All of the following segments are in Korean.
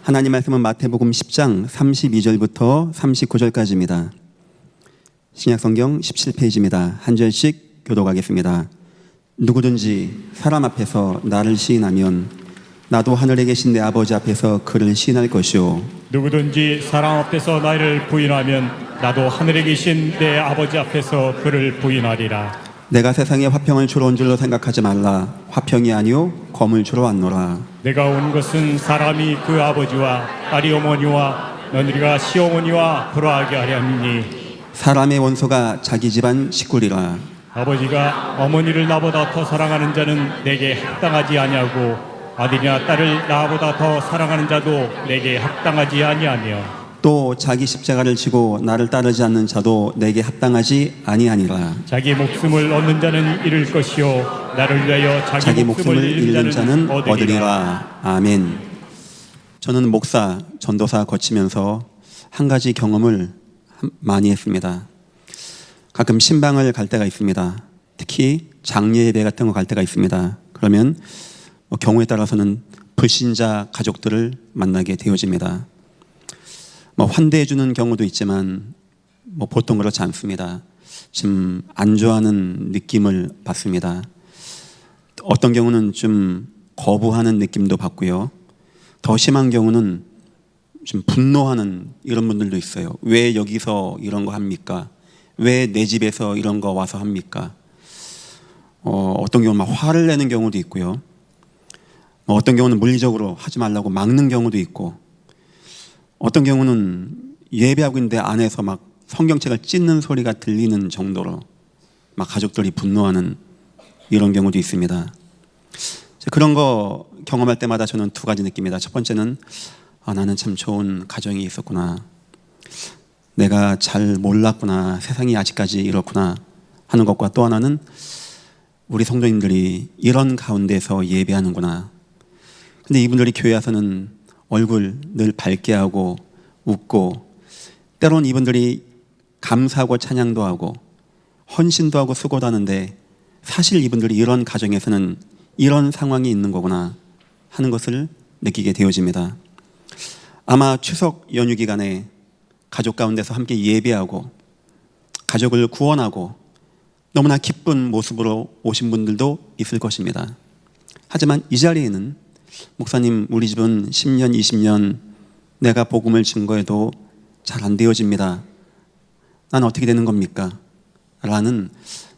하나님 말씀은 마태복음 10장 32절부터 39절까지입니다. 신약성경 17페이지입니다. 한 절씩 교독하겠습니다. 누구든지 사람 앞에서 나를 시인하면 나도 하늘에 계신 내 아버지 앞에서 그를 시인할 것이요, 누구든지 사람 앞에서 나를 부인하면 나도 하늘에 계신 내 아버지 앞에서 그를 부인하리라. 내가 세상에 화평을 주러 온 줄로 생각하지 말라. 화평이 아니요 검을 주러 왔노라. 내가 온 것은 사람이 그 아버지와 딸이 어머니와 며느리가 시어머니와 불화하게 하려 함이니 사람의 원수가 자기 집안 식구리라. 아버지가 어머니를 나보다 더 사랑하는 자는 내게 합당하지 아니하고 아들이나 딸을 나보다 더 사랑하는 자도 내게 합당하지 아니하며 또 자기 십자가를 지고 나를 따르지 않는 자도 내게 합당하지 아니하니라. 자기 목숨을 얻는 자는 잃을 것이요 나를 위하여 자기 목숨을 잃는 자는 얻으리라. 아멘. 저는 목사, 전도사 거치면서 한 가지 경험을 많이 했습니다. 가끔 신방을 갈 때가 있습니다. 특히 장례 예배 같은 거 갈 때가 있습니다. 그러면 경우에 따라서는 불신자 가족들을 만나게 되어집니다. 환대해 주는 경우도 있지만 보통 그렇지 않습니다. 좀 안 좋아하는 느낌을 받습니다. 어떤 경우는 좀 거부하는 느낌도 받고요. 더 심한 경우는 좀 분노하는 이런 분들도 있어요. 왜 여기서 이런 거 합니까? 왜 내 집에서 이런 거 와서 합니까? 어떤 경우는 막 화를 내는 경우도 있고요. 어떤 경우는 물리적으로 하지 말라고 막는 경우도 있고, 어떤 경우는 예배하고 있는데 안에서 막 성경책을 찢는 소리가 들리는 정도로 막 가족들이 분노하는 이런 경우도 있습니다. 그런 거 경험할 때마다 저는 두 가지 느낍니다. 첫 번째는 나는 참 좋은 가정이 있었구나, 내가 잘 몰랐구나, 세상이 아직까지 이렇구나 하는 것과, 또 하나는 우리 성도님들이 이런 가운데서 예배하는구나. 근데 이분들이 교회 와서는 얼굴 늘 밝게 하고 웃고, 때론 이분들이 감사하고 찬양도 하고 헌신도 하고 수고도 하는데 사실 이분들이 이런 가정에서는 이런 상황이 있는 거구나 하는 것을 느끼게 되어집니다. 아마 추석 연휴 기간에 가족 가운데서 함께 예배하고 가족을 구원하고 너무나 기쁜 모습으로 오신 분들도 있을 것입니다. 하지만 이 자리에는 목사님, 우리 집은 10년, 20년 내가 복음을 증거해도 잘 안 되어집니다. 난 어떻게 되는 겁니까? 라는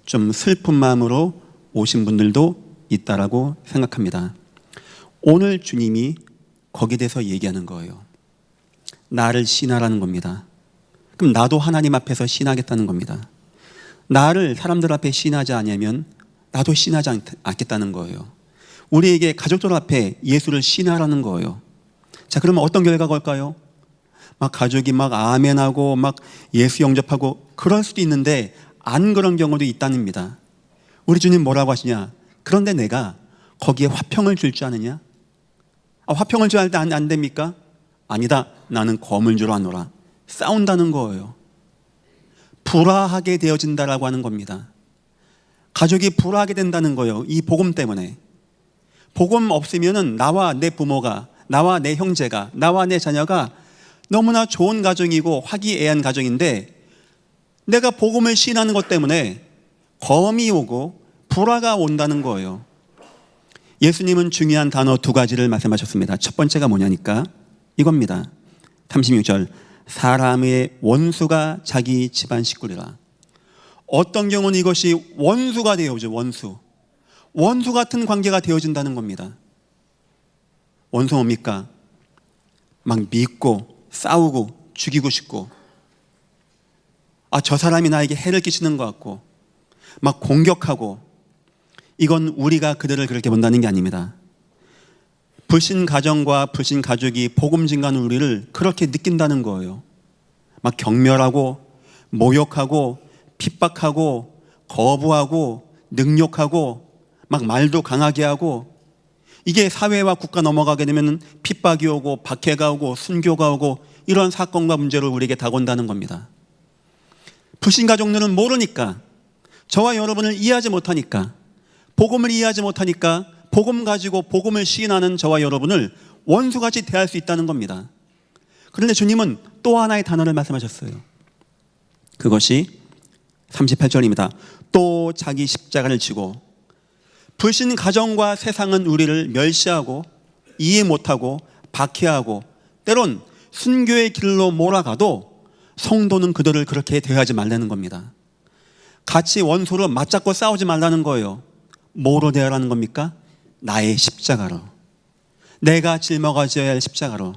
좀 슬픈 마음으로 오신 분들도 있다라고 생각합니다. 오늘 주님이 거기에 대해서 얘기하는 거예요. 나를 신하라는 겁니다. 그럼 나도 하나님 앞에서 신하겠다는 겁니다. 나를 사람들 앞에 신하지 않으면 나도 신하지 않겠다는 거예요. 우리에게 가족들 앞에 예수를 신하라는 거예요. 자, 그러면 어떤 결과가 올까요? 막 가족이 막 아멘하고 막 예수 영접하고 그럴 수도 있는데 안 그런 경우도 있다는입니다. 우리 주님 뭐라고 하시냐? 그런데 내가 거기에 화평을 줄 줄 아느냐? 화평을 줘야 할 때 안 됩니까? 아니다. 나는 검을 주러 왔노라. 싸운다는 거예요. 불화하게 되어진다라고 하는 겁니다. 가족이 불화하게 된다는 거예요. 이 복음 때문에. 복음 없으면은 나와 내 부모가, 나와 내 형제가, 나와 내 자녀가 너무나 좋은 가정이고 화기애애한 가정인데 내가 복음을 시인하는 것 때문에 검이 오고 불화가 온다는 거예요. 예수님은 중요한 단어 두 가지를 말씀하셨습니다. 첫 번째가 뭐냐니까 이겁니다. 36절, 사람의 원수가 자기 집안 식구리라. 어떤 경우는 이것이 원수가 되어오죠. 원수 같은 관계가 되어진다는 겁니다. 원수 뭡니까? 막 믿고 싸우고 죽이고 싶고, 저 사람이 나에게 해를 끼치는 것 같고 막 공격하고, 이건 우리가 그들을 그렇게 본다는 게 아닙니다. 불신 가정과 불신 가족이 복음 증거하는 우리를 그렇게 느낀다는 거예요. 막 경멸하고 모욕하고 핍박하고 거부하고 능욕하고 막 말도 강하게 하고, 이게 사회와 국가 넘어가게 되면 핍박이 오고 박해가 오고 순교가 오고 이런 사건과 문제를 우리에게 다가온다는 겁니다. 불신 가족들은 모르니까, 저와 여러분을 이해하지 못하니까, 복음을 이해하지 못하니까 복음 가지고 복음을 시인하는 저와 여러분을 원수같이 대할 수 있다는 겁니다. 그런데 주님은 또 하나의 단어를 말씀하셨어요. 그것이 38절입니다. 또 자기 십자가를 지고 불신 가정과 세상은 우리를 멸시하고 이해 못하고 박해하고 때론 순교의 길로 몰아가도 성도는 그들을 그렇게 대하지 말라는 겁니다. 같이 원수로 맞잡고 싸우지 말라는 거예요. 뭐로 대하라는 겁니까? 나의 십자가로. 내가 짊어져야 할 십자가로.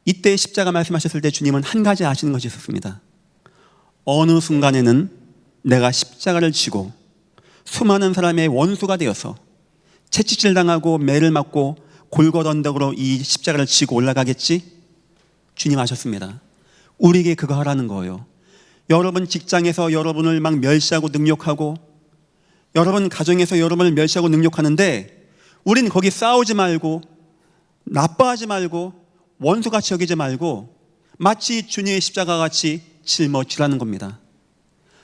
이때 십자가 말씀하셨을 때 주님은 한 가지 아시는 것이 있었습니다. 어느 순간에는 내가 십자가를 지고 수많은 사람의 원수가 되어서 채찍질 당하고 매를 맞고 골고루 언덕으로 이 십자가를 지고 올라가겠지? 주님 아셨습니다. 우리에게 그거 하라는 거예요. 여러분 직장에서 여러분을 막 멸시하고 능욕하고, 여러분 가정에서 여러분을 멸시하고 능욕하는데 우린 거기 싸우지 말고 나빠하지 말고 원수같이 여기지 말고 마치 주님의 십자가 같이 짊어지라는 겁니다.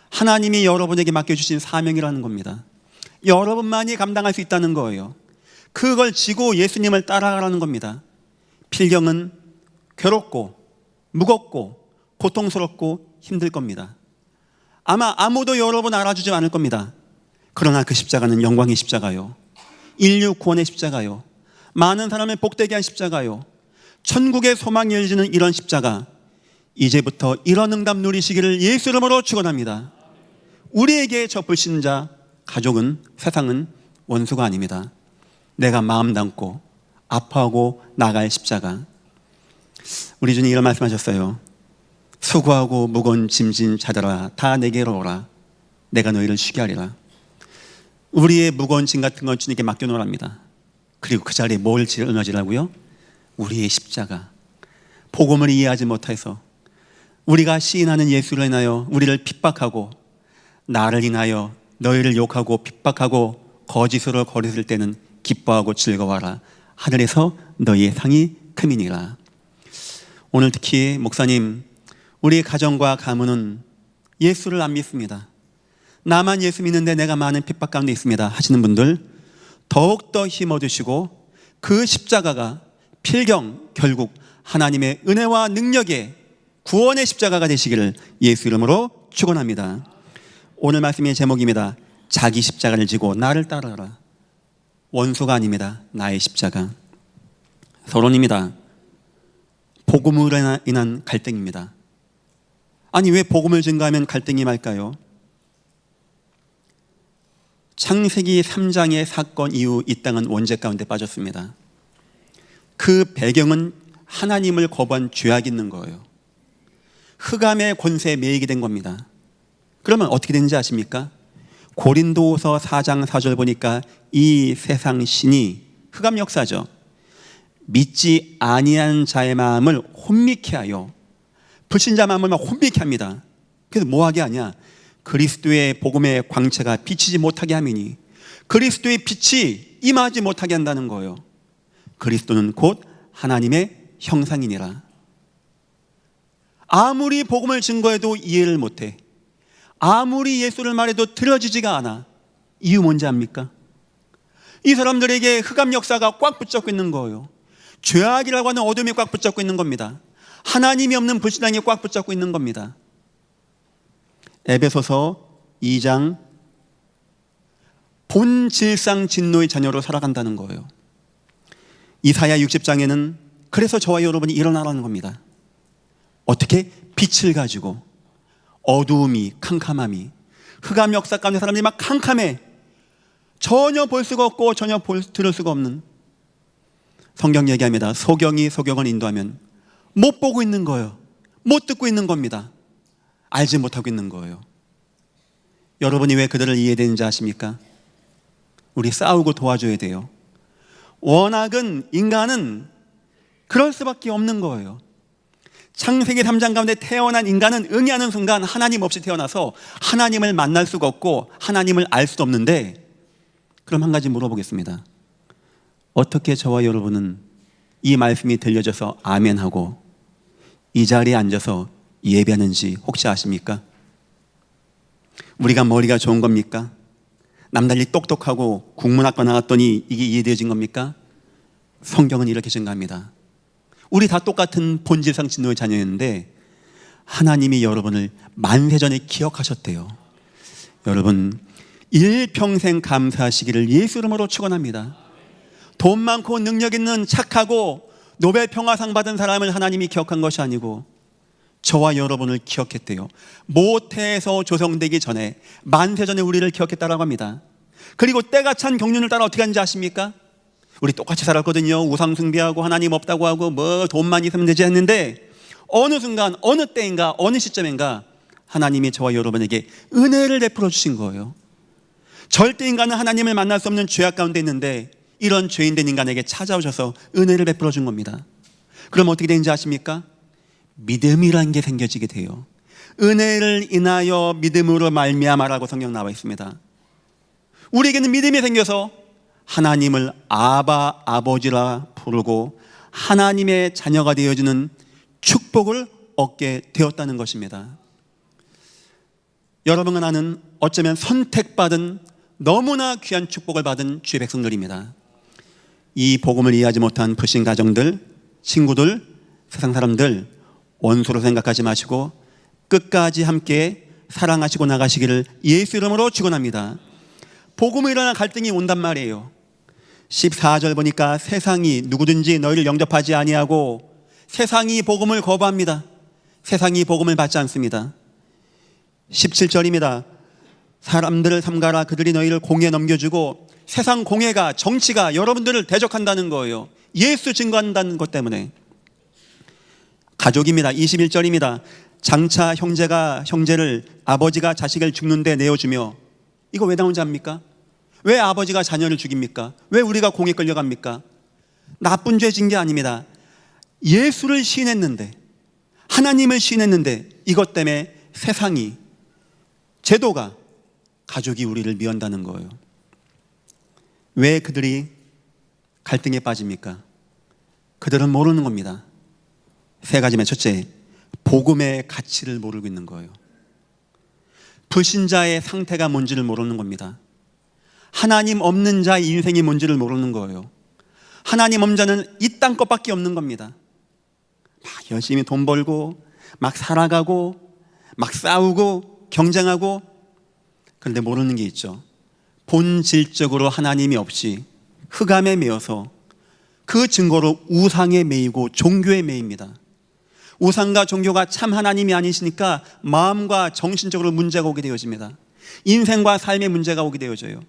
하나님이 여러분에게 맡겨주신 사명이라는 겁니다. 여러분만이 감당할 수 있다는 거예요. 그걸 지고 예수님을 따라가라는 겁니다. 필경은 괴롭고 무겁고 고통스럽고 힘들 겁니다. 아마 아무도 여러분 알아주지 않을 겁니다. 그러나 그 십자가는 영광의 십자가요, 인류 구원의 십자가요, 많은 사람을 복되게 한 십자가요, 천국의 소망이 열리는 이런 십자가, 이제부터 이런 응답 누리시기를 예수 이름으로 축원합니다. 우리에게 저 불신자 가족은, 세상은 원수가 아닙니다. 내가 마음 담고 아파하고 나갈 십자가. 우리 주님 이런 말씀하셨어요. 수고하고 무거운 짐진 자들아 다 내게로 오라. 내가 너희를 쉬게 하리라. 우리의 무거운 짐 같은 건 주님께 맡겨놓으랍니다. 그리고 그 자리에 뭘 짊어지라고요? 우리의 십자가. 복음을 이해하지 못해서 우리가 시인하는 예수를 인하여 우리를 핍박하고, 나를 인하여 너희를 욕하고 핍박하고 거짓으로 거리을 때는 기뻐하고 즐거워하라. 하늘에서 너희의 상이 크미니라. 오늘 특히 목사님, 우리 가정과 가문은 예수를 안 믿습니다. 나만 예수 믿는데 내가 많은 핍박 가운데 있습니다 하시는 분들, 더욱더 힘 얻으시고 그 십자가가 필경 결국 하나님의 은혜와 능력의 구원의 십자가가 되시기를 예수 이름으로 축원합니다. 오늘 말씀의 제목입니다. 자기 십자가를 지고 나를 따르라. 원수가 아닙니다. 나의 십자가. 서론입니다. 복음으로 인한 갈등입니다. 아니, 왜 복음을 증거하면 갈등이 말까요? 창세기 3장의 사건 이후 이 땅은 원죄 가운데 빠졌습니다. 그 배경은 하나님을 거부한 죄악이 있는 거예요. 흑암의 권세에 매이게 된 겁니다. 그러면 어떻게 되는지 아십니까? 고린도후서 4장 4절 보니까 이 세상 신이, 흑암 역사죠, 믿지 아니한 자의 마음을 혼미케 하여, 불신자 마음을 막 혼미케 합니다. 그래서 뭐하게 하냐? 그리스도의 복음의 광채가 비치지 못하게 하미니, 그리스도의 빛이 임하지 못하게 한다는 거예요. 그리스도는 곧 하나님의 형상이니라. 아무리 복음을 증거해도 이해를 못해. 아무리 예수를 말해도 들어지지가 않아. 이유 뭔지 압니까? 이 사람들에게 흑암 역사가 꽉 붙잡고 있는 거예요. 죄악이라고 하는 어둠이 꽉 붙잡고 있는 겁니다. 하나님이 없는 불신앙이 꽉 붙잡고 있는 겁니다. 에베소서 2장, 본질상 진노의 자녀로 살아간다는 거예요. 이사야 60장에는 그래서 저와 여러분이 일어나라는 겁니다. 어떻게? 빛을 가지고 어두움이, 캄캄함이, 흑암 역사 가운데 사람들이 막 캄캄해. 전혀 볼 수가 없고 전혀 들을 수가 없는. 성경 얘기합니다. 소경이 소경을 인도하면 못 보고 있는 거예요. 못 듣고 있는 겁니다. 알지 못하고 있는 거예요. 여러분이 왜 그들을 이해되는지 아십니까? 우리 싸우고 도와줘야 돼요. 워낙은 인간은 그럴 수밖에 없는 거예요. 창세기 3장 가운데 태어난 인간은 응애하는 순간 하나님 없이 태어나서 하나님을 만날 수가 없고 하나님을 알 수도 없는데, 그럼 한 가지 물어보겠습니다. 어떻게 저와 여러분은 이 말씀이 들려져서 아멘하고 이 자리에 앉아서 예배하는지 혹시 아십니까? 우리가 머리가 좋은 겁니까? 남달리 똑똑하고 국문학과 나갔더니 이게 이해되어진 겁니까? 성경은 이렇게 증가합니다. 우리 다 똑같은 본질상 진노의 자녀였는데 하나님이 여러분을 만세전에 기억하셨대요. 여러분, 일평생 감사하시기를 예수 이름으로 축원합니다. 돈 많고 능력 있는 착하고 노벨 평화상 받은 사람을 하나님이 기억한 것이 아니고 저와 여러분을 기억했대요. 모태에서 조성되기 전에 만세전에 우리를 기억했다라고 합니다. 그리고 때가 찬 경륜을 따라 어떻게 하는지 아십니까? 우리 똑같이 살았거든요. 우상 숭배하고 하나님 없다고 하고 뭐 돈만 있으면 되지 했는데 어느 순간 어느 때인가 어느 시점인가 하나님이 저와 여러분에게 은혜를 베풀어 주신 거예요. 절대 인간은 하나님을 만날 수 없는 죄악 가운데 있는데 이런 죄인된 인간에게 찾아오셔서 은혜를 베풀어 준 겁니다. 그럼 어떻게 되는지 아십니까? 믿음이라는 게 생겨지게 돼요. 은혜를 인하여 믿음으로 말미암아라고 성경 나와 있습니다. 우리에게는 믿음이 생겨서 하나님을 아바 아버지라 부르고 하나님의 자녀가 되어주는 축복을 얻게 되었다는 것입니다. 여러분과 나는 어쩌면 선택받은 너무나 귀한 축복을 받은 주의 백성들입니다. 이 복음을 이해하지 못한 불신 가정들, 친구들, 세상 사람들 원수로 생각하지 마시고 끝까지 함께 사랑하시고 나가시기를 예수 이름으로 축원합니다. 복음에 일어난 갈등이 온단 말이에요. 14절 보니까 세상이 누구든지 너희를 영접하지 아니하고 세상이 복음을 거부합니다. 세상이 복음을 받지 않습니다. 17절입니다. 사람들을 삼가라. 그들이 너희를 공에 넘겨주고 세상 공회가 정치가 여러분들을 대적한다는 거예요. 예수 증거한다는 것 때문에. 가족입니다. 21절입니다. 장차 형제가 형제를 아버지가 자식을 죽는데 내어주며 이거 왜 나온지 압니까? 왜 아버지가 자녀를 죽입니까? 왜 우리가 공에 끌려갑니까? 나쁜 죄 진 게 아닙니다. 예수를 시인했는데 하나님을 시인했는데 이것 때문에 세상이 제도가 가족이 우리를 미운다는 거예요. 왜 그들이 갈등에 빠집니까? 그들은 모르는 겁니다. 세 가지면 첫째, 복음의 가치를 모르고 있는 거예요. 불신자의 상태가 뭔지를 모르는 겁니다. 하나님 없는 자의 인생이 뭔지를 모르는 거예요. 하나님 없는 자는 이 땅 것밖에 없는 겁니다. 막 열심히 돈 벌고 막 살아가고 막 싸우고 경쟁하고, 그런데 모르는 게 있죠. 본질적으로 하나님이 없이 흑암에 매여서 그 증거로 우상에 매이고 종교에 매입니다. 우상과 종교가 참 하나님이 아니시니까 마음과 정신적으로 문제가 오게 되어집니다. 인생과 삶의 문제가 오게 되어져요.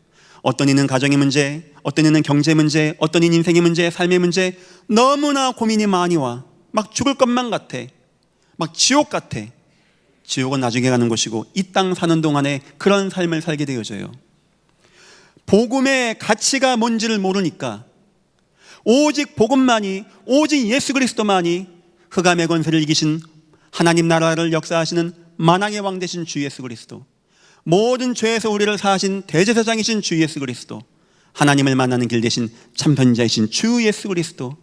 어떤 이는 가정의 문제, 어떤 이는 경제 문제, 어떤 이는 인생의 문제, 삶의 문제, 너무나 고민이 많이 와. 막 죽을 것만 같아. 막 지옥 같아. 지옥은 나중에 가는 곳이고 이 땅 사는 동안에 그런 삶을 살게 되어져요. 복음의 가치가 뭔지를 모르니까 오직 복음만이, 오직 예수 그리스도만이 흑암의 권세를 이기신 하나님 나라를 역사하시는 만왕의 왕 되신 주 예수 그리스도, 모든 죄에서 우리를 사하신 대제사장이신 주 예수 그리스도, 하나님을 만나는 길 되신 참 선지자이신 주 예수 그리스도,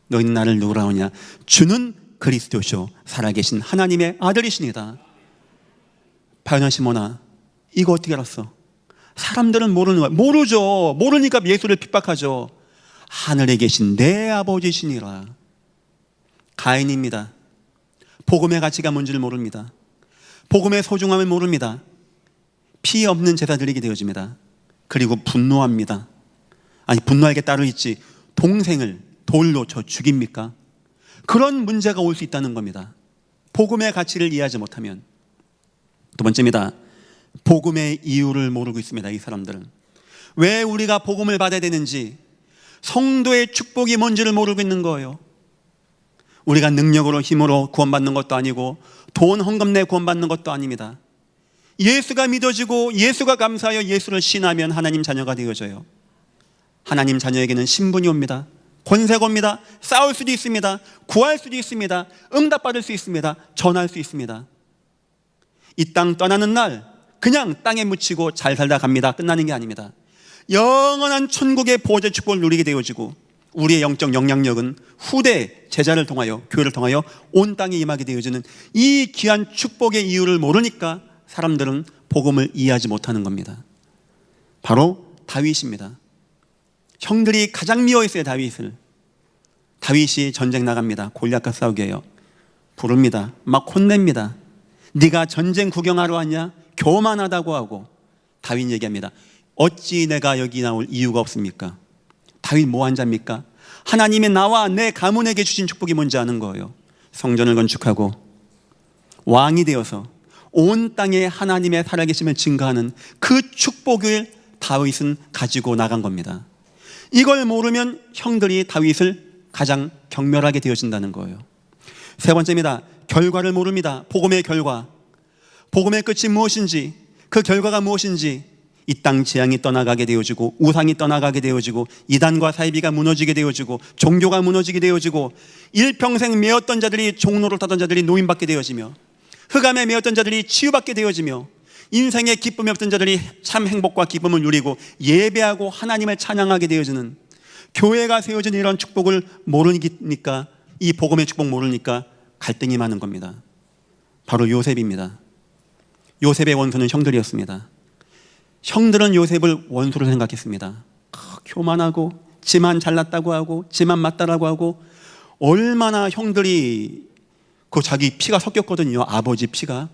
너희는 나를 누구라 하냐? 주는 그리스도시오 살아계신 하나님의 아들이시니다. 바요나 시모나, 이거 어떻게 알았어? 사람들은 모르는 거야. 모르죠. 모르니까 예수를 핍박하죠. 하늘에 계신 내 아버지시니라. 가인입니다. 복음의 가치가 뭔지를 모릅니다. 복음의 소중함을 모릅니다. 피 없는 제사 드리게 되어집니다. 그리고 분노합니다. 아니, 분노할 게 따로 있지 동생을 돌로 쳐 죽입니까? 그런 문제가 올 수 있다는 겁니다. 복음의 가치를 이해하지 못하면. 두 번째입니다. 복음의 이유를 모르고 있습니다. 이 사람들은 왜 우리가 복음을 받아야 되는지, 성도의 축복이 뭔지를 모르고 있는 거예요. 우리가 능력으로 힘으로 구원받는 것도 아니고 돈 헌금 내 구원받는 것도 아닙니다. 예수가 믿어지고 예수가 감사하여 예수를 신하면 하나님 자녀가 되어져요. 하나님 자녀에게는 신분이 옵니다. 권세가 옵니다. 싸울 수도 있습니다. 구할 수도 있습니다. 응답받을 수 있습니다. 전할 수 있습니다. 이 땅 떠나는 날 그냥 땅에 묻히고 잘 살다 갑니다. 끝나는 게 아닙니다. 영원한 천국의 보호자 축복을 누리게 되어지고 우리의 영적 영향력은 후대 제자를 통하여, 교회를 통하여 온 땅에 임하게 되어지는 이 귀한 축복의 이유를 모르니까 사람들은 복음을 이해하지 못하는 겁니다. 바로 다윗입니다. 형들이 가장 미워했어요. 다윗을. 다윗이 전쟁 나갑니다. 골리앗과 싸우게 해요. 부릅니다. 막 혼냅니다. 네가 전쟁 구경하러 왔냐? 교만하다고 하고. 다윗 얘기합니다. 어찌 내가 여기 나올 이유가 없습니까? 다윗 뭐 한 자입니까? 하나님이 나와 내 가문에게 주신 축복이 뭔지 아는 거예요. 성전을 건축하고 왕이 되어서 온 땅에 하나님의 살아계심을 증거하는 그 축복을 다윗은 가지고 나간 겁니다. 이걸 모르면 형들이 다윗을 가장 경멸하게 되어진다는 거예요. 세 번째입니다. 결과를 모릅니다. 복음의 결과. 복음의 끝이 무엇인지, 그 결과가 무엇인지, 이 땅 재앙이 떠나가게 되어지고 우상이 떠나가게 되어지고 이단과 사이비가 무너지게 되어지고 종교가 무너지게 되어지고 일평생 매었던 자들이 종로를 타던 자들이 노인받게 되어지며 흑암에 매었던 자들이 치유받게 되어지며 인생에 기쁨이 없던 자들이 참 행복과 기쁨을 누리고 예배하고 하나님을 찬양하게 되어지는 교회가 세워진 이런 축복을 모르니까, 이 복음의 축복 모르니까 갈등이 많은 겁니다. 바로 요셉입니다. 요셉의 원수는 형들이었습니다. 형들은 요셉을 원수로 생각했습니다. 교만하고 지만 잘났다고 하고 지만 맞다라고 하고, 얼마나 형들이 그 자기 피가 섞였거든요. 아버지 피가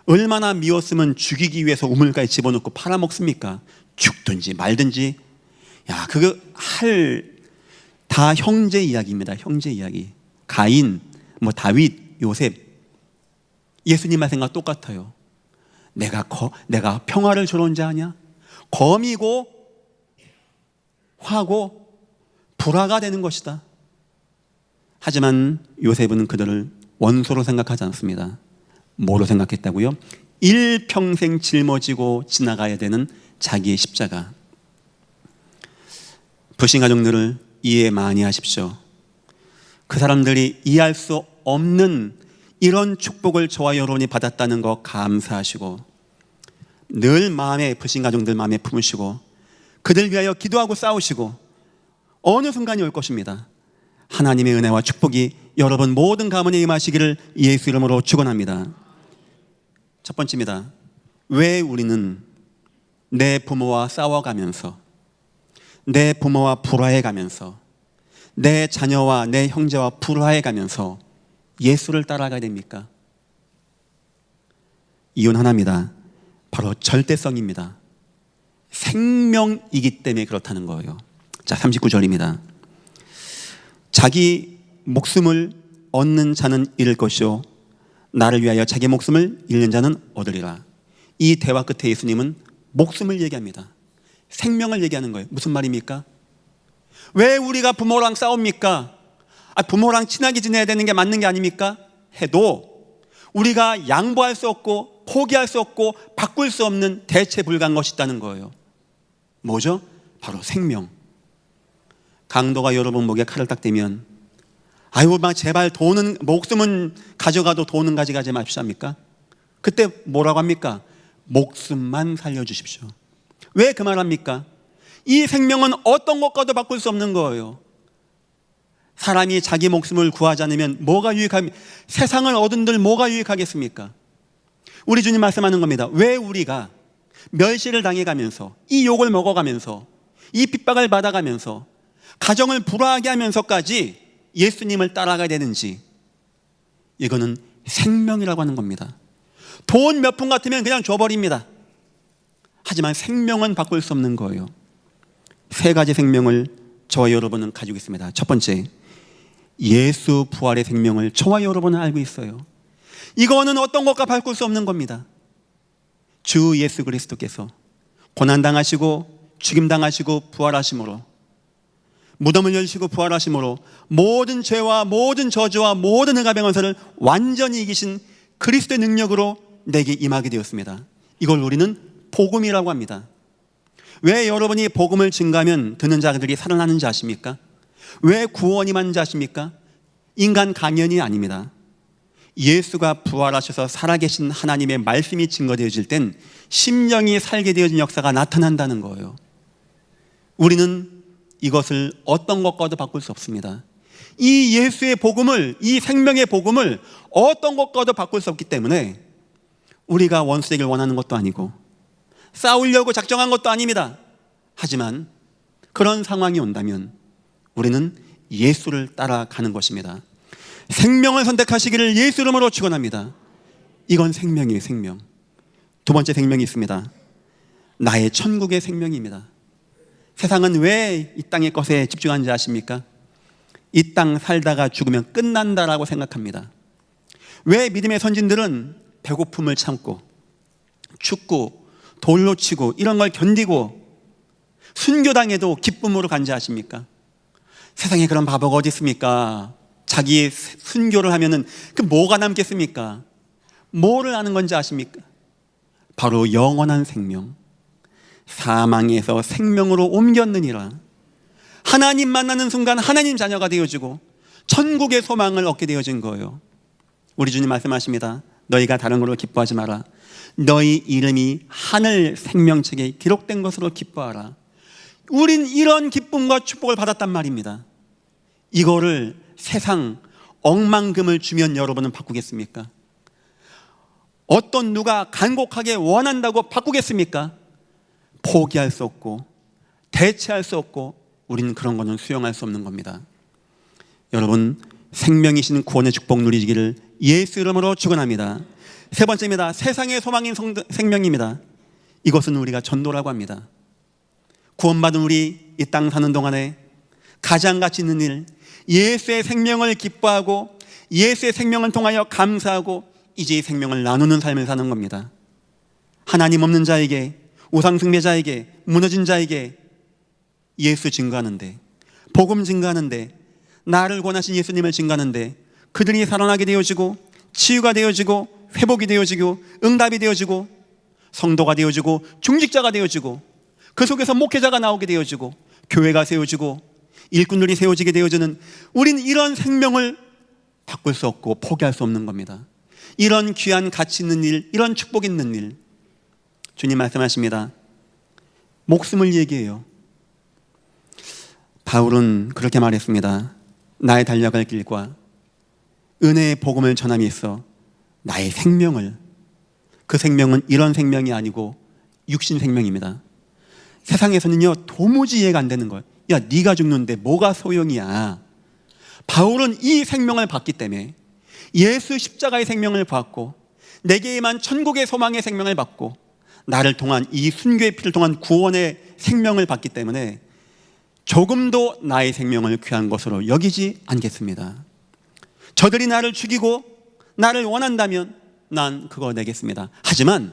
얼마나 미웠으면 죽이기 위해서 우물가에 집어넣고 팔아먹습니까? 죽든지 말든지. 야, 그거 다 형제 이야기입니다. 형제 이야기. 가인, 다윗, 요셉. 예수님의 생각 똑같아요. 내가 평화를 주러온 자 아니야? 검이고 화고 불화가 되는 것이다. 하지만 요셉은 그들을 원수로 생각하지 않습니다. 뭐로 생각했다고요? 일평생 짊어지고 지나가야 되는 자기의 십자가. 불신가족들을 이해 많이 하십시오. 그 사람들이 이해할 수 없는 이런 축복을 저와 여러분이 받았다는 거 감사하시고, 늘 마음에, 불신가족들 마음에 품으시고 그들 위하여 기도하고 싸우시고, 어느 순간이 올 것입니다. 하나님의 은혜와 축복이 여러분 모든 가문에 임하시기를 예수 이름으로 축원합니다. 첫 번째입니다. 왜 우리는 내 부모와 싸워가면서, 내 부모와 불화해가면서, 내 자녀와 내 형제와 불화해가면서 예수를 따라가야 됩니까? 이유는 하나입니다. 바로 절대성입니다. 생명이기 때문에 그렇다는 거예요. 자, 39절입니다. 자기 목숨을 얻는 자는 잃을 것이요 나를 위하여 자기 목숨을 잃는 자는 얻으리라. 이 대화 끝에 예수님은 목숨을 얘기합니다. 생명을 얘기하는 거예요. 무슨 말입니까? 왜 우리가 부모랑 싸웁니까? 부모랑 친하게 지내야 되는 게 맞는 게 아닙니까? 해도 우리가 양보할 수 없고 포기할 수 없고 바꿀 수 없는 대체 불가한 것이 있다는 거예요. 뭐죠? 바로 생명. 강도가 여러분 목에 칼을 딱 대면 제발 돈은, 목숨은 가져가도 돈은 가져가지 마십시오 합니까? 그때 뭐라고 합니까? 목숨만 살려주십시오. 왜 그 말 합니까? 이 생명은 어떤 것과도 바꿀 수 없는 거예요. 사람이 자기 목숨을 구하지 않으면 뭐가 유익합니까? 세상을 얻은들 뭐가 유익하겠습니까? 우리 주님 말씀하는 겁니다. 왜 우리가 멸시를 당해가면서, 이 욕을 먹어가면서, 이 핍박을 받아가면서, 가정을 불화하게 하면서까지 예수님을 따라가야 되는지, 이거는 생명이라고 하는 겁니다. 돈 몇 푼 같으면 그냥 줘버립니다. 하지만 생명은 바꿀 수 없는 거예요. 세 가지 생명을 저와 여러분은 가지고 있습니다. 첫 번째, 예수 부활의 생명을 저와 여러분은 알고 있어요. 이거는 어떤 것과 바꿀 수 없는 겁니다. 주 예수 그리스도께서 고난당하시고 죽임당하시고 부활하심으로, 무덤을 열시고 부활하심으로 모든 죄와 모든 저주와 모든 흑암병원서를 완전히 이기신 그리스도의 능력으로 내게 임하게 되었습니다. 이걸 우리는 복음이라고 합니다. 왜 여러분이 복음을 증가하면 듣는 자들이 살아나는지 아십니까? 왜 구원이 임하는지 아십니까? 인간 강연이 아닙니다. 예수가 부활하셔서 살아계신 하나님의 말씀이 증거되어질 땐 심령이 살게 되어진 역사가 나타난다는 거예요. 우리는 이것을 어떤 것과도 바꿀 수 없습니다. 이 예수의 복음을, 이 생명의 복음을 어떤 것과도 바꿀 수 없기 때문에 우리가 원수 되길 원하는 것도 아니고 싸우려고 작정한 것도 아닙니다. 하지만 그런 상황이 온다면 우리는 예수를 따라가는 것입니다. 생명을 선택하시기를 예수 이름으로 축원합니다. 이건 생명이에요, 생명. 두 번째 생명이 있습니다. 나의 천국의 생명입니다. 세상은 왜 이 땅의 것에 집중하는지 아십니까? 이 땅 살다가 죽으면 끝난다라고 생각합니다. 왜 믿음의 선진들은 배고픔을 참고 춥고 돌로 치고 이런 걸 견디고 순교당해도 기쁨으로 간지 아십니까? 세상에 그런 바보가 어디 있습니까? 자기 순교를 하면은 그 뭐가 남겠습니까? 뭐를 아는 건지 아십니까? 바로 영원한 생명, 사망에서 생명으로 옮겼느니라. 하나님 만나는 순간 하나님 자녀가 되어지고 천국의 소망을 얻게 되어진 거예요. 우리 주님 말씀하십니다. 너희가 다른 것으로 기뻐하지 마라. 너희 이름이 하늘 생명책에 기록된 것으로 기뻐하라. 우린 이런 기쁨과 축복을 받았단 말입니다. 이거를 세상 억만금을 주면 여러분은 바꾸겠습니까? 어떤 누가 간곡하게 원한다고 바꾸겠습니까? 포기할 수 없고 대체할 수 없고 우리는 그런 거는 수용할 수 없는 겁니다. 여러분, 생명이신 구원의 축복 누리기를 예수 이름으로 축원합니다. 세 번째입니다. 세상의 소망인 생명입니다. 이것은 우리가 전도라고 합니다. 구원받은 우리 이 땅 사는 동안에 가장 가치 있는 일, 예수의 생명을 기뻐하고 예수의 생명을 통하여 감사하고 이제 이 생명을 나누는 삶을 사는 겁니다. 하나님 없는 자에게, 우상 숭배자에게, 무너진 자에게 예수 증거하는데, 복음 증거하는데, 나를 권하신 예수님을 증거하는데 그들이 살아나게 되어지고 치유가 되어지고 회복이 되어지고 응답이 되어지고 성도가 되어지고 중직자가 되어지고 그 속에서 목회자가 나오게 되어지고 교회가 세워지고 일꾼들이 세워지게 되어지는, 우린 이런 생명을 바꿀 수 없고 포기할 수 없는 겁니다. 이런 귀한 가치 있는 일, 이런 축복 있는 일, 주님 말씀하십니다. 목숨을 얘기해요. 바울은 그렇게 말했습니다. 나의 달려갈 길과 은혜의 복음을 전함이 있어 나의 생명을, 그 생명은 이런 생명이 아니고 육신 생명입니다. 세상에서는요 도무지 이해가 안 되는 거예요. 야, 네가 죽는데 뭐가 소용이야. 바울은 이 생명을 받기 때문에, 예수 십자가의 생명을 받고 내게만 천국의 소망의 생명을 받고 나를 통한 이 순교의 피를 통한 구원의 생명을 받기 때문에 조금도 나의 생명을 귀한 것으로 여기지 않겠습니다. 저들이 나를 죽이고 나를 원한다면 난 그거 내겠습니다. 하지만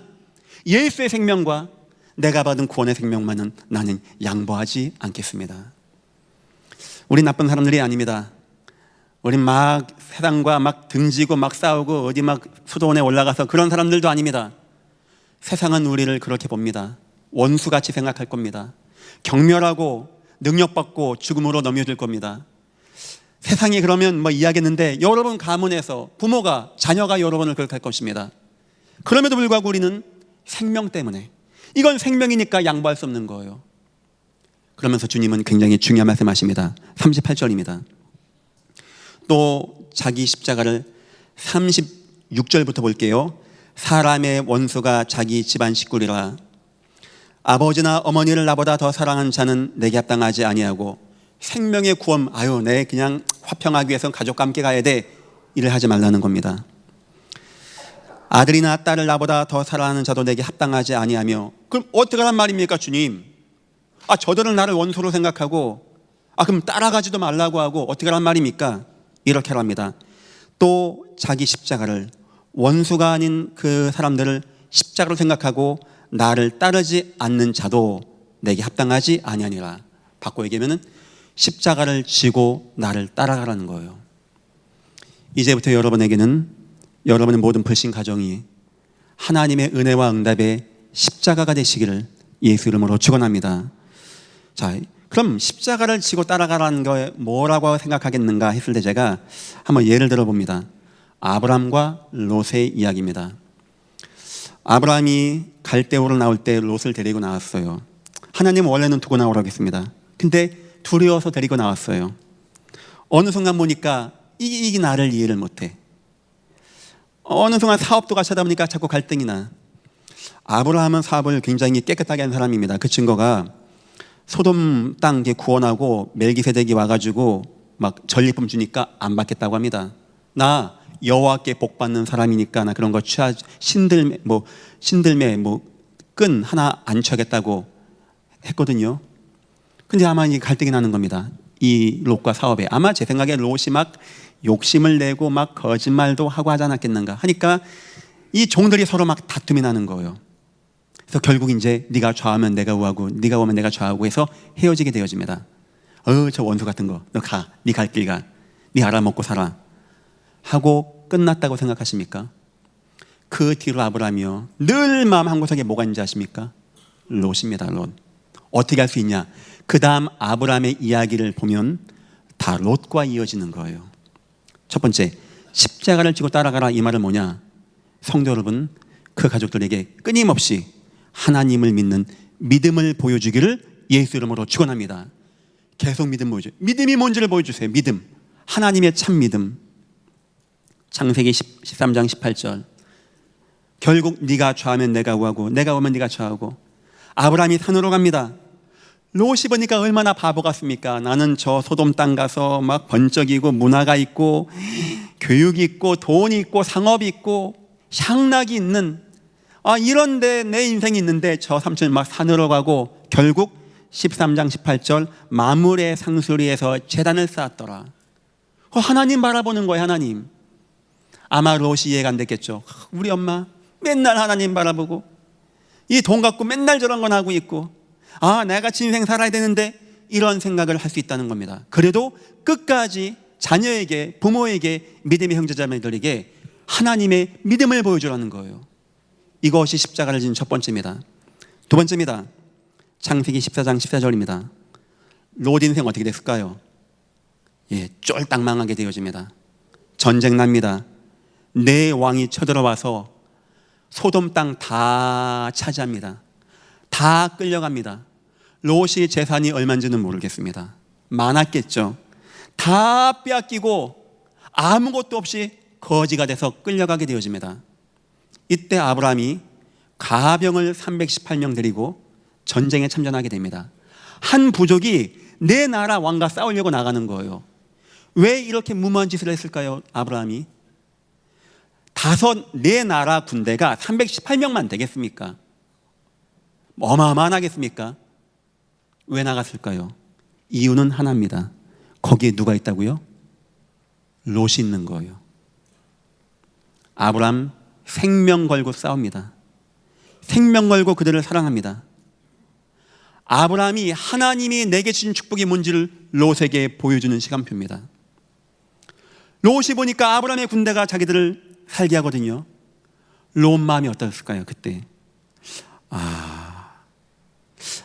예수의 생명과 내가 받은 구원의 생명만은 나는 양보하지 않겠습니다. 우리 나쁜 사람들이 아닙니다. 우린 막 세상과 막 등지고 막 싸우고 어디 막 수도원에 올라가서 그런 사람들도 아닙니다. 세상은 우리를 그렇게 봅니다. 원수같이 생각할 겁니다. 경멸하고 능력받고 죽음으로 넘겨줄 겁니다. 세상이 그러면 뭐 이야기했는데 여러분 가문에서 부모가, 자녀가 여러분을 그렇게 할 것입니다. 그럼에도 불구하고 우리는 생명 때문에, 이건 생명이니까 양보할 수 없는 거예요. 그러면서 주님은 굉장히 중요한 말씀하십니다. 38절입니다. 또 자기 십자가를 36절부터 볼게요. 사람의 원수가 자기 집안 식구리라. 아버지나 어머니를 나보다 더 사랑하는 자는 내게 합당하지 아니하고, 생명의 구원, 아유 내 그냥 화평하기 위해서 가족과 함께 가야 돼, 일을 하지 말라는 겁니다. 아들이나 딸을 나보다 더 사랑하는 자도 내게 합당하지 아니하며. 그럼 어떻게 하란 말입니까 주님? 저들은 나를 원수로 생각하고 그럼 따라가지도 말라고 하고 어떻게 하란 말입니까? 이렇게 합니다. 또 자기 십자가를, 원수가 아닌 그 사람들을 십자가로 생각하고 나를 따르지 않는 자도 내게 합당하지 아니하니라. 바꿔 얘기하면 십자가를 지고 나를 따라가라는 거예요. 이제부터 여러분에게는 여러분의 모든 불신 가정이 하나님의 은혜와 응답의 십자가가 되시기를 예수 이름으로 축원합니다. 자, 그럼 십자가를 지고 따라가라는 거에 뭐라고 생각하겠는가 했을 때 제가 한번 예를 들어 봅니다. 아브라함과 롯의 이야기입니다. 아브라함이 갈대우로 나올 때 롯을 데리고 나왔어요. 하나님은 원래는 두고 나오라고 했습니다. 근데 두려워서 데리고 나왔어요. 어느 순간 보니까 이게 나를 이해를 못해. 어느 순간 사업도 같이 하다 보니까 자꾸 갈등이 나. 아브라함은 사업을 굉장히 깨끗하게 한 사람입니다. 그 증거가 소돔 땅 구원하고 멜기세덱이 와가지고 막 전리품 주니까 안 받겠다고 합니다. 나 여호와께 복 받는 사람이니까 나 그런 거 신들매 끈 하나 안 취하겠다고 했거든요. 근데 아마 이 갈등이 나는 겁니다. 이 롯과 사업에 아마 제 생각에 롯이 막 욕심을 내고 막 거짓말도 하고 하지 않았겠는가 하니까 이 종들이 서로 막 다툼이 나는 거예요. 그래서 결국 이제 네가 좌하면 내가 우하고 네가 오면 내가 좌하고 해서 헤어지게 되어집니다. 저 원수 같은 거, 너 가, 네 갈 길 가, 네 알아먹고 살아 하고 끝났다고 생각하십니까? 그 뒤로 아브라함이요 늘 마음 한구석에 뭐가 있는지 아십니까? 롯입니다. 롯. 어떻게 할 수 있냐? 그 다음 아브라함의 이야기를 보면 다 롯과 이어지는 거예요. 첫 번째, 십자가를 지고 따라가라. 이 말은 뭐냐? 성도 여러분, 그 가족들에게 끊임없이 하나님을 믿는 믿음을 보여주기를 예수 이름으로 축원합니다. 계속 믿음 보여줘요. 믿음이 뭔지를 보여주세요. 믿음, 하나님의 참 믿음. 창세기 13장 18절, 결국 네가 좌하면 내가 우하고 내가 오면 네가 좌하고. 아브라함이 산으로 갑니다. 롯이 보니까 얼마나 바보 같습니까? 나는 저 소돔 땅 가서 막 번쩍이고 문화가 있고 교육이 있고 돈이 있고 상업이 있고 향락이 있는 이런데 내 인생이 있는데 저 삼촌이 막 산으로 가고 결국 13장 18절 마물의 상수리에서 제단을 쌓았더라. 하나님 바라보는 거예요. 하나님. 아마 롯이 이해가 안 됐겠죠. 우리 엄마 맨날 하나님 바라보고 이 돈 갖고 맨날 저런 건 하고 있고 내가 인생 살아야 되는데 이런 생각을 할 수 있다는 겁니다. 그래도 끝까지 자녀에게 부모에게 믿음의 형제자매들에게 하나님의 믿음을 보여주라는 거예요. 이것이 십자가를 지는 첫 번째입니다. 두 번째입니다. 창세기 14장 14절입니다. 롯 인생 어떻게 됐을까요? 쫄딱 망하게 되어집니다. 전쟁 납니다. 네 왕이 쳐들어와서 소돔 땅 다 차지합니다. 다 끌려갑니다. 롯이 재산이 얼마인지는 모르겠습니다. 많았겠죠. 다 빼앗기고 아무것도 없이 거지가 돼서 끌려가게 되어집니다. 이때 아브라함이 가병을 318명 데리고 전쟁에 참전하게 됩니다. 한 부족이 내 나라 왕과 싸우려고 나가는 거예요. 왜 이렇게 무모한 짓을 했을까요? 아브라함이 네 나라 군대가 318명만 되겠습니까? 어마어마하겠습니까? 왜 나갔을까요? 이유는 하나입니다. 거기에 누가 있다고요? 롯이 있는 거예요. 아브라함 생명 걸고 싸웁니다. 생명 걸고 그들을 사랑합니다. 아브라함이 하나님이 내게 주신 축복이 뭔지를 롯에게 보여주는 시간표입니다. 롯이 보니까 아브라함의 군대가 자기들을 살게 하거든요. 롯 마음이 어떠셨을까요? 그때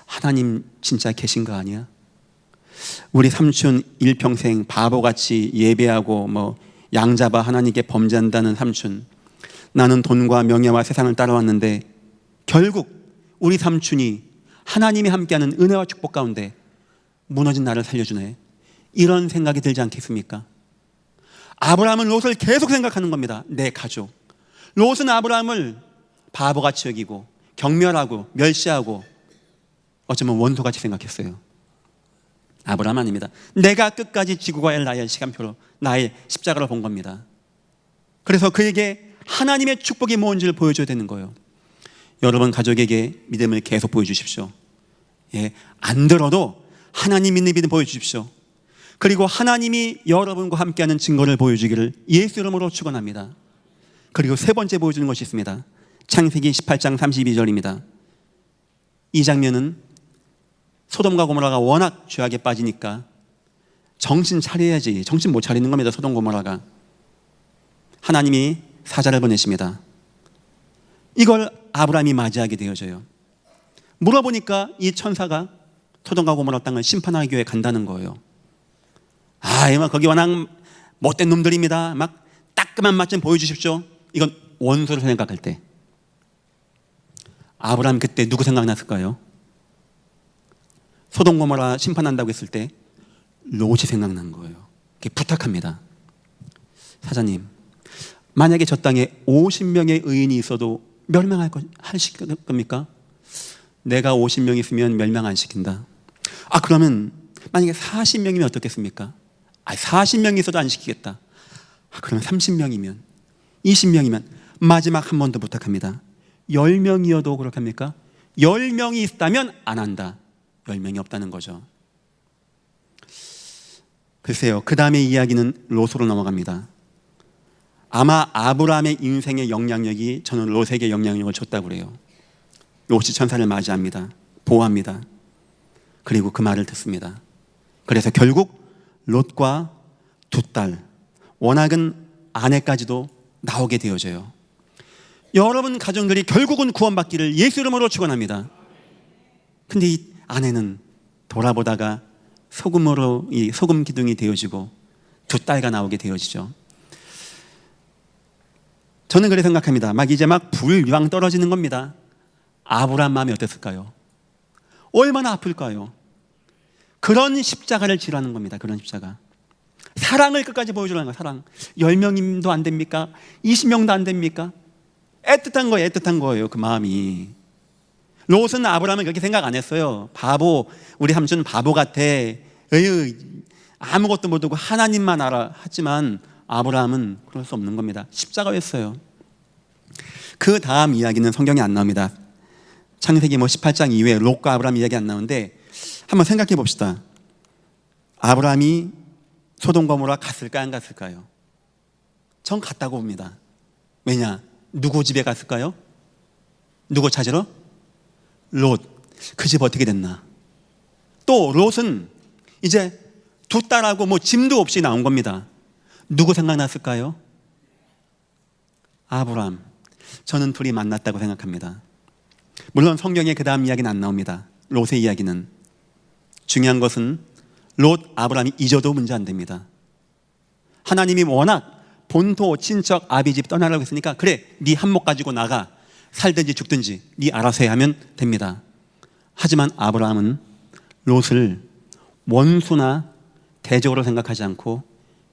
하나님 진짜 계신 거 아니야? 우리 삼촌 일평생 바보같이 예배하고 양 잡아 하나님께 범죄한다는 삼촌, 나는 돈과 명예와 세상을 따라왔는데 결국 우리 삼촌이 하나님이 함께하는 은혜와 축복 가운데 무너진 나를 살려주네. 이런 생각이 들지 않겠습니까? 아브라함은 롯을 계속 생각하는 겁니다. 내 가족. 롯은 아브라함을 바보같이 여기고 경멸하고 멸시하고 어쩌면 원수같이 생각했어요. 아브라함 아닙니다. 내가 끝까지 지고 가야 할 나의 시간표로 나의 십자가로 본 겁니다. 그래서 그에게 하나님의 축복이 뭔지를 보여줘야 되는 거예요. 여러분 가족에게 믿음을 계속 보여주십시오. 안 들어도 하나님 믿는 믿음 보여주십시오. 그리고 하나님이 여러분과 함께하는 증거를 보여주기를 예수 이름으로 축원합니다. 그리고 세 번째 보여주는 것이 있습니다. 창세기 18장 32절입니다. 이 장면은 소돔과 고모라가 워낙 죄악에 빠지니까 정신 차려야지, 정신 못 차리는 겁니다. 소돔 고모라가. 하나님이 사자를 보내십니다. 이걸 아브라함이 맞이하게 되어져요. 물어보니까 이 천사가 소돔과 고모라 땅을 심판하기 위해 간다는 거예요. 거기 워낙 못된 놈들입니다. 막 따끔한 맛 좀 보여주십시오. 이건 원수를 생각할 때. 아브라함 그때 누구 생각났을까요? 소돔 고모라 심판한다고 했을 때 롯이 생각난 거예요. 부탁합니다. 사자님, 만약에 저 땅에 50명의 의인이 있어도 멸망할 겁니까? 내가 50명 있으면 멸망 안 시킨다. 그러면 만약에 40명이면 어떻겠습니까? 40명이 있어도 안 시키겠다. 그러면 30명이면 20명이면 마지막 한 번 더 부탁합니다. 10명이어도 그렇게 합니까? 10명이 있다면 안 한다. 10명이 없다는 거죠. 글쎄요, 그 다음에 이야기는 롯으로 넘어갑니다. 아마 아브라함의 인생의 영향력이 저는 롯에게 영향력을 줬다고 그래요. 롯이 천사를 맞이합니다. 보호합니다. 그리고 그 말을 듣습니다. 그래서 결국 롯과 두 딸, 워낙은 아내까지도 나오게 되어져요. 여러분 가정들이 결국은 구원받기를 예수 이름으로 축원합니다. 근데 이 아내는 돌아보다가 소금으로 이 소금 기둥이 되어지고 두 딸과 나오게 되어지죠. 저는 그렇게 생각합니다. 이제 불유황 떨어지는 겁니다. 아브라함 마음이 어땠을까요? 얼마나 아플까요? 그런 십자가를 지라는 겁니다. 그런 십자가. 사랑을 끝까지 보여주라는 거예요. 사랑. 10명도 안 됩니까? 20명도 안 됩니까? 애틋한 거예요. 그 마음이. 롯은 아브라함은 그렇게 생각 안 했어요. 바보, 우리 삼촌 바보 같아. 에휴, 아무것도 모르고 하나님만 알아. 하지만 아브라함은 그럴 수 없는 겁니다. 십자가였어요. 그 다음 이야기는 성경에 안 나옵니다. 창세기 18장 이후에 롯과 아브라함 이야기 안 나오는데 한번 생각해 봅시다. 아브라함이 소돔 고모라 갔을까 안 갔을까요? 전 갔다고 봅니다. 왜냐? 누구 집에 갔을까요? 누구 찾으러? 롯. 그 집 어떻게 됐나? 또 롯은 이제 두 딸하고 짐도 없이 나온 겁니다. 누구 생각났을까요? 아브라함. 저는 둘이 만났다고 생각합니다. 물론 성경에 그 다음 이야기는 안 나옵니다. 롯의 이야기는. 중요한 것은 롯, 아브라함이 잊어도 문제 안 됩니다. 하나님이 워낙 본토, 친척, 아비집 떠나라고 했으니까 그래, 네 한몫 가지고 나가. 살든지 죽든지 네 알아서 해 하면 됩니다. 하지만 아브라함은 롯을 원수나 대적으로 생각하지 않고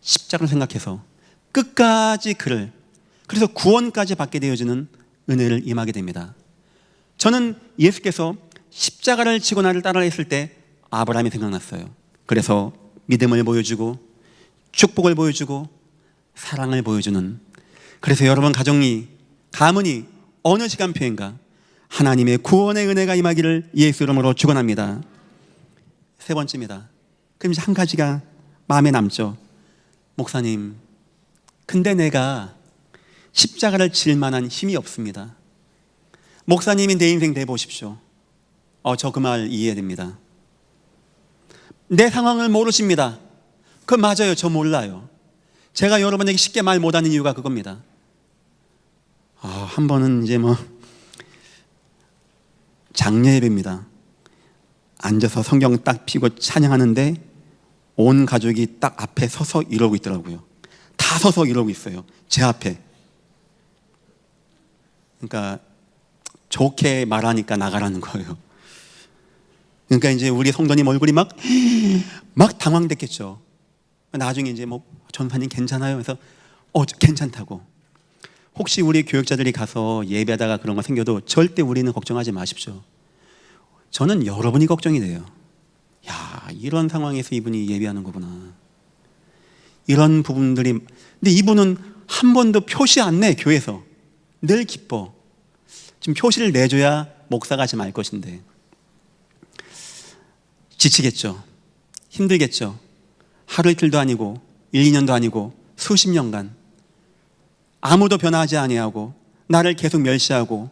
십자가로 생각해서 끝까지 그래서 구원까지 받게 되어지는 은혜를 임하게 됩니다. 저는 예수께서 십자가를 지고 나를 따라 했을 때 아브라함이 생각났어요. 그래서 믿음을 보여주고 축복을 보여주고 사랑을 보여주는, 그래서 여러분 가문이 어느 시간표인가 하나님의 구원의 은혜가 임하기를 예수 이름으로 축원합니다. 세 번째입니다. 그럼 이제 한 가지가 마음에 남죠. 목사님, 근데 내가 십자가를 질 만한 힘이 없습니다. 목사님이 내 인생 대보십시오. 저 그 말 이해됩니다. 내 상황을 모르십니다. 그거 맞아요. 저 몰라요. 제가 여러분에게 쉽게 말 못하는 이유가 그겁니다. 한 번은 이제 장례 예배입니다. 앉아서 성경 딱 펴고 찬양하는데 온 가족이 딱 앞에 서서 이러고 있더라고요. 다 서서 이러고 있어요. 제 앞에. 그러니까 좋게 말하니까 나가라는 거예요. 그러니까 이제 우리 성도님 얼굴이 막 당황됐겠죠. 나중에 이제 전사님 괜찮아요? 그래서 괜찮다고. 혹시 우리 교육자들이 가서 예배하다가 그런 거 생겨도 절대 우리는 걱정하지 마십시오. 저는 여러분이 걱정이 돼요. 야, 이런 상황에서 이분이 예배하는 거구나. 이런 부분들이. 근데 이분은 한 번도 표시 안 내, 교회에서. 늘 기뻐. 지금 표시를 내줘야 목사가 하지 말 것인데. 지치겠죠. 힘들겠죠. 하루 이틀도 아니고 1, 2년도 아니고 수십 년간 아무도 변화하지 아니하고 나를 계속 멸시하고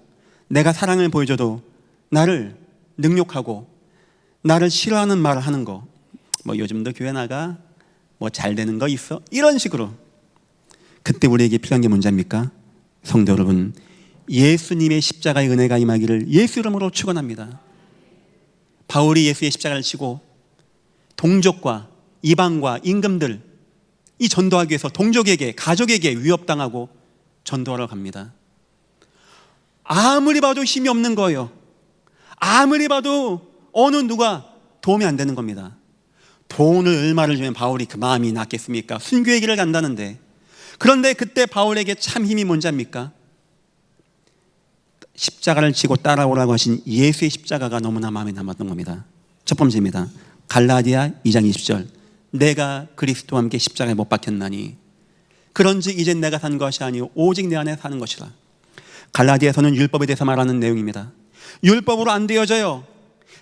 내가 사랑을 보여줘도 나를 능욕하고 나를 싫어하는 말을 하는 거. 요즘도 교회 나가? 잘 되는 거 있어? 이런 식으로. 그때 우리에게 필요한 게 뭔지 압니까? 성도 여러분, 예수님의 십자가의 은혜가 임하기를 예수 이름으로 축원합니다. 바울이 예수의 십자가를 지고 동족과 이방과 임금들 이 전도하기 위해서 동족에게, 가족에게 위협당하고 전도하러 갑니다. 아무리 봐도 힘이 없는 거예요. 아무리 봐도 어느 누가 도움이 안 되는 겁니다. 돈을 얼마를 주면 바울이 그 마음이 낫겠습니까? 순교의 길을 간다는데. 그런데 그때 바울에게 참 힘이 뭔지 압니까? 십자가를 지고 따라오라고 하신 예수의 십자가가 너무나 마음에 남았던 겁니다. 첫 번째입니다. 갈라디아 2장 20절. 내가 그리스도와 함께 십자가에 못 박혔나니 그런즉 이제 내가 산 것이 아니요 오직 내 안에 사는 것이라. 갈라디아서는 율법에 대해서 말하는 내용입니다. 율법으로 안 되어져요.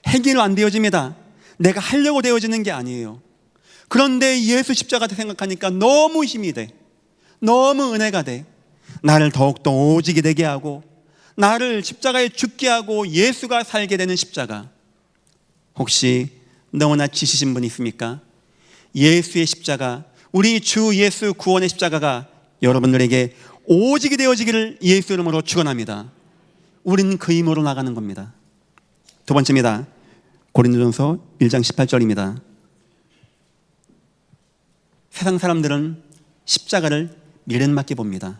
행위로 안 되어집니다. 내가 하려고 되어지는 게 아니에요. 그런데 예수 십자가 생각하니까 너무 힘이 돼. 너무 은혜가 돼. 나를 더욱더 오직이 되게 하고 나를 십자가에 죽게 하고 예수가 살게 되는 십자가. 혹시 너무나 지치신 분 있습니까? 예수의 십자가, 우리 주 예수 구원의 십자가가 여러분들에게 오직이 되어지기를 예수 이름으로 축원합니다. 우리는 그 힘으로 나가는 겁니다. 두 번째입니다. 고린도전서 1장 18절입니다. 세상 사람들은 십자가를 미련맞게 봅니다.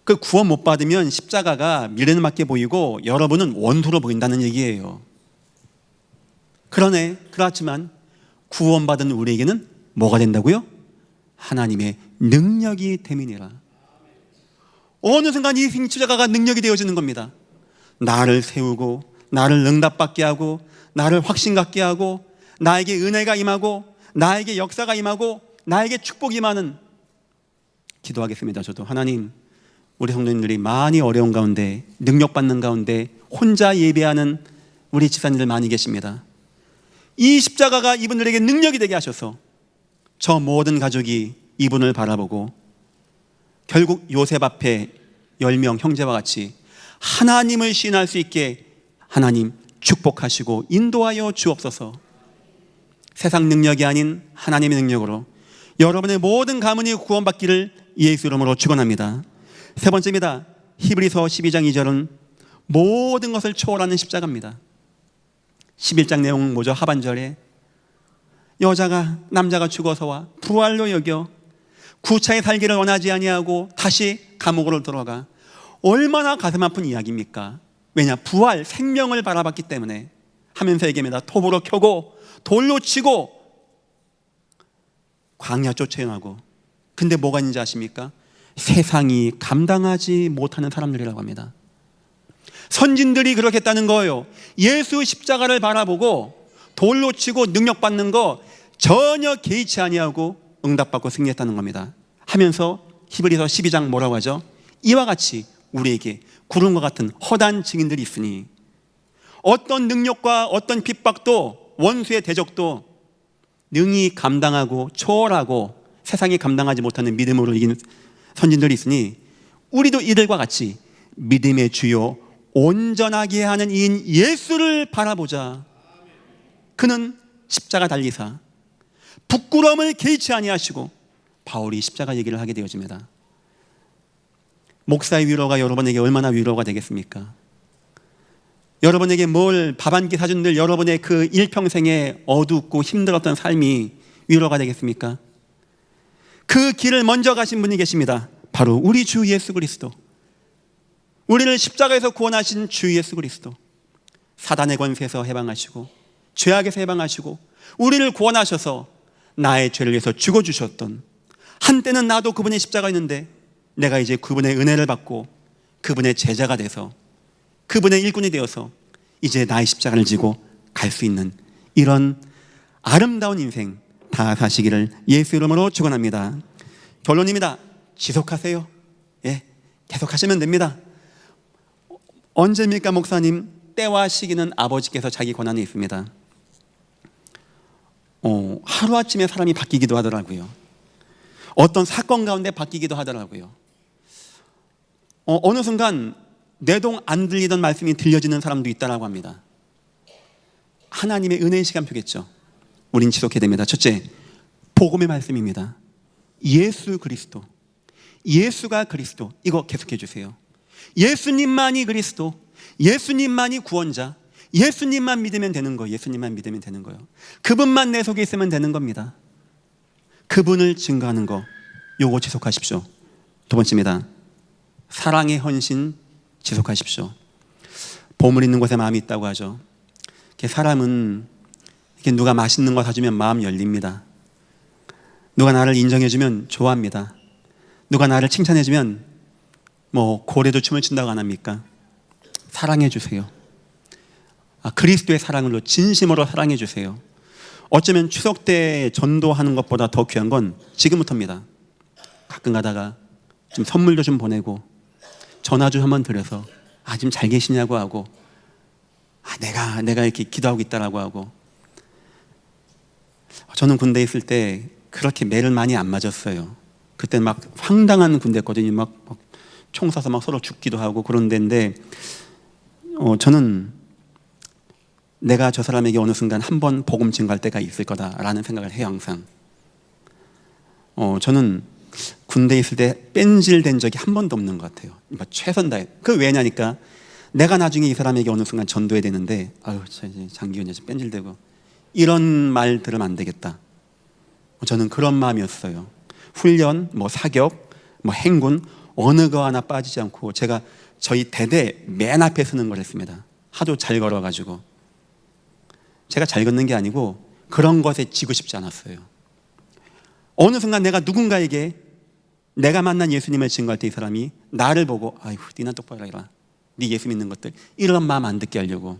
그 구원 못 받으면 십자가가 미련맞게 보이고 여러분은 원수로 보인다는 얘기예요. 그렇지만 구원받은 우리에게는 뭐가 된다고요? 하나님의 능력이 됨이니라. 어느 순간 이 십자가가 능력이 되어지는 겁니다. 나를 세우고 나를 응답받게 하고 나를 확신 갖게 하고 나에게 은혜가 임하고 나에게 역사가 임하고 나에게 축복이 임하는. 기도하겠습니다. 저도 하나님, 우리 성도님들이 많이 어려운 가운데 능력받는 가운데 혼자 예배하는 우리 집사님들 많이 계십니다. 이 십자가가 이분들에게 능력이 되게 하셔서 저 모든 가족이 이분을 바라보고 결국 요셉 앞에 10명 형제와 같이 하나님을 신할 수 있게 하나님 축복하시고 인도하여 주옵소서. 세상 능력이 아닌 하나님의 능력으로 여러분의 모든 가문이 구원받기를 예수 이름으로 축원합니다. 세 번째입니다. 히브리서 12장 2절은 모든 것을 초월하는 십자가입니다. 11장 내용 뭐죠? 하반절에 남자가 죽어서와 부활로 여겨 구차의 살기를 원하지 아니하고 다시 감옥으로 들어가. 얼마나 가슴 아픈 이야기입니까? 왜냐? 부활, 생명을 바라봤기 때문에 하면서 얘기합니다. 톱으로 켜고 돌로 치고 광야 쫓아나고. 근데 뭐가 있는지 아십니까? 세상이 감당하지 못하는 사람들이라고 합니다. 선진들이 그렇게 했다는 거예요. 예수 십자가를 바라보고 돌로 치고 능력받는 거 전혀 개의치 아니하고 응답받고 승리했다는 겁니다. 하면서 히브리서 12장 뭐라고 하죠? 이와 같이 우리에게 구름과 같은 허다한 증인들이 있으니 어떤 능력과 어떤 핍박도 원수의 대적도 능히 감당하고 초월하고 세상이 감당하지 못하는 믿음으로 이기는 선진들이 있으니 우리도 이들과 같이 믿음의 주요 온전하게 하는 이인 예수를 바라보자. 그는 십자가 달리사 부끄러움을 개의치 아니하시고. 바울이 십자가 얘기를 하게 되어집니다. 목사의 위로가 여러분에게 얼마나 위로가 되겠습니까? 여러분에게 밥 한 끼 사준 들 여러분의 그 일평생에 어둡고 힘들었던 삶이 위로가 되겠습니까? 그 길을 먼저 가신 분이 계십니다. 바로 우리 주 예수 그리스도. 우리를 십자가에서 구원하신 주 예수 그리스도. 사단의 권세에서 해방하시고 죄악에서 해방하시고 우리를 구원하셔서 나의 죄를 위해서 죽어주셨던, 한때는 나도 그분의 십자가 있는데 내가 이제 그분의 은혜를 받고 그분의 제자가 돼서 그분의 일꾼이 되어서 이제 나의 십자가를 지고 갈 수 있는 이런 아름다운 인생 다 사시기를 예수 이름으로 축원합니다. 결론입니다. 지속하세요. 계속하시면 됩니다. 언제입니까 목사님? 때와 시기는 아버지께서 자기 권한에 있습니다. 하루아침에 사람이 바뀌기도 하더라고요. 어떤 사건 가운데 바뀌기도 하더라고요. 어느 순간 내동 안 들리던 말씀이 들려지는 사람도 있다라고 합니다. 하나님의 은혜의 시간표겠죠. 우린 지속해야 됩니다. 첫째, 복음의 말씀입니다. 예수 그리스도, 예수가 그리스도, 이거 계속해 주세요. 예수님만이 그리스도, 예수님만이 구원자, 예수님만 믿으면 되는 거예요. 예수님만 믿으면 되는 거예요. 그분만 내 속에 있으면 되는 겁니다. 그분을 증거하는 거, 요거 지속하십시오. 두 번째입니다. 사랑의 헌신 지속하십시오. 보물 있는 곳에 마음이 있다고 하죠. 사람은 누가 맛있는 거 사주면 마음 열립니다. 누가 나를 인정해주면 좋아합니다. 누가 나를 칭찬해주면 고래도 춤을 춘다고 안 합니까? 사랑해 주세요. 그리스도의 사랑으로 진심으로 사랑해 주세요. 어쩌면 추석 때 전도하는 것보다 더 귀한 건 지금부터입니다. 가끔 가다가 좀 선물도 좀 보내고 전화 좀 한번 드려서 지금 잘 계시냐고 하고 내가 이렇게 기도하고 있다라고 하고. 저는 군대에 있을 때 그렇게 매를 많이 안 맞았어요. 그때 막 황당한 군대였거든요. 막 총 쏴서 막 서로 죽기도 하고 그런 데인데 저는 내가 저 사람에게 어느 순간 한 번 복음 증거할 때가 있을 거다라는 생각을 해요, 항상. 저는 군대에 있을 때 뺀질된 적이 한 번도 없는 것 같아요. 최선 다해. 그 왜냐니까 내가 나중에 이 사람에게 어느 순간 전도해야 되는데 장기훈이 뺀질대고 이런 말 들으면 안 되겠다. 저는 그런 마음이었어요. 훈련, 사격, 행군 어느 거 하나 빠지지 않고 제가 저희 대대 맨 앞에 서는 걸 했습니다. 하도 잘 걸어가지고. 제가 잘 걷는 게 아니고 그런 것에 지고 싶지 않았어요. 어느 순간 내가 누군가에게 내가 만난 예수님을 증거할 때 이 사람이 나를 보고 니나 똑바로 해라, 네 예수 믿는 것들, 이런 마음 안 듣게 하려고.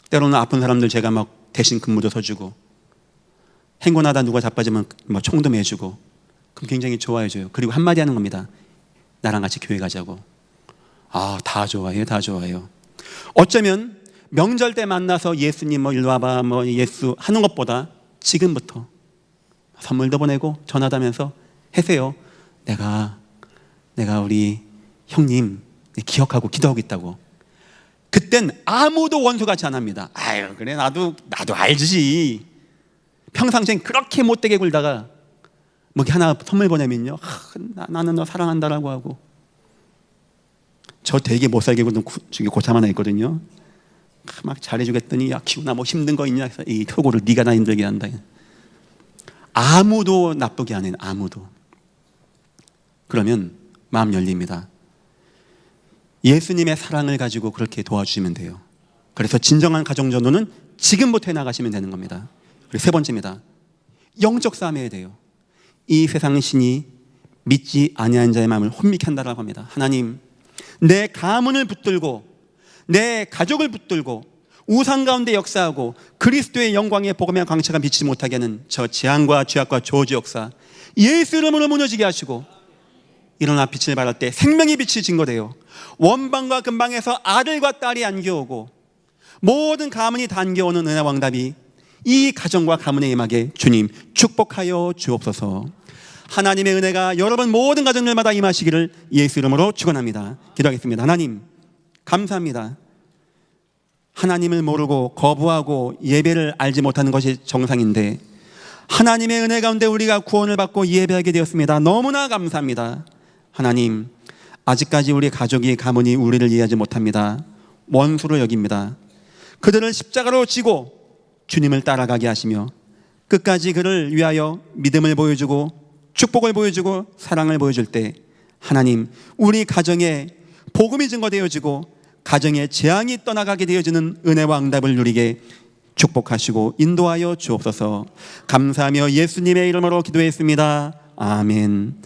때로는 아픈 사람들 제가 대신 근무도 서주고, 행군하다 누가 자빠지면 총도 매주고, 그럼 굉장히 좋아해줘요. 그리고 한마디 하는 겁니다. 나랑 같이 교회 가자고. 다 좋아해요, 다 좋아해요. 어쩌면 명절 때 만나서 예수님 일로 와봐 예수 하는 것보다 지금부터 선물도 보내고 전화도 하면서 해세요. 내가 우리 형님 기억하고 기도하고 있다고. 그땐 아무도 원수같이 안 합니다. 그래 나도 알지. 평상시엔 그렇게 못되게 굴다가 하나 선물 보내면요, 나는 너 사랑한다라고 하고. 저 되게 못살게 굴던 고참 하나 있거든요. 막 잘해주겠더니 기훈아 힘든 거 있냐? 이 토고를 네가 나 힘들게 한다. 아무도 나쁘게 안 해요. 아무도. 그러면 마음 열립니다. 예수님의 사랑을 가지고 그렇게 도와주시면 돼요. 그래서 진정한 가정전도는 지금부터 해나가시면 되는 겁니다. 그리고 세 번째입니다. 영적 싸움해야 돼요. 이 세상 신이 믿지 아니한 자의 마음을 혼미케 한다라고 합니다. 하나님, 내 가문을 붙들고 내 가족을 붙들고 우상 가운데 역사하고 그리스도의 영광의 복음의 광채가 비치지 못하게 하는 저 재앙과 죄악과 저주 역사 예수 이름으로 무너지게 하시고, 일어나 빛을 발할 때 생명의 빛이 증거되어 원방과 근방에서 아들과 딸이 안겨오고 모든 가문이 다 안겨오는 은혜 왕답이 이 가정과 가문에 임하게 주님 축복하여 주옵소서. 하나님의 은혜가 여러분 모든 가정들마다 임하시기를 예수 이름으로 축원합니다. 기도하겠습니다. 하나님 감사합니다. 하나님을 모르고 거부하고 예배를 알지 못하는 것이 정상인데 하나님의 은혜 가운데 우리가 구원을 받고 예배하게 되었습니다. 너무나 감사합니다. 하나님, 아직까지 우리 가족이 가문이 우리를 이해하지 못합니다. 원수로 여깁니다. 그들을 십자가로 지고 주님을 따라가게 하시며 끝까지 그를 위하여 믿음을 보여주고 축복을 보여주고 사랑을 보여줄 때 하나님, 우리 가정에 복음이 증거되어지고 가정에 재앙이 떠나가게 되어지는 은혜와 응답을 누리게 축복하시고 인도하여 주옵소서. 감사하며 예수님의 이름으로 기도했습니다. 아멘.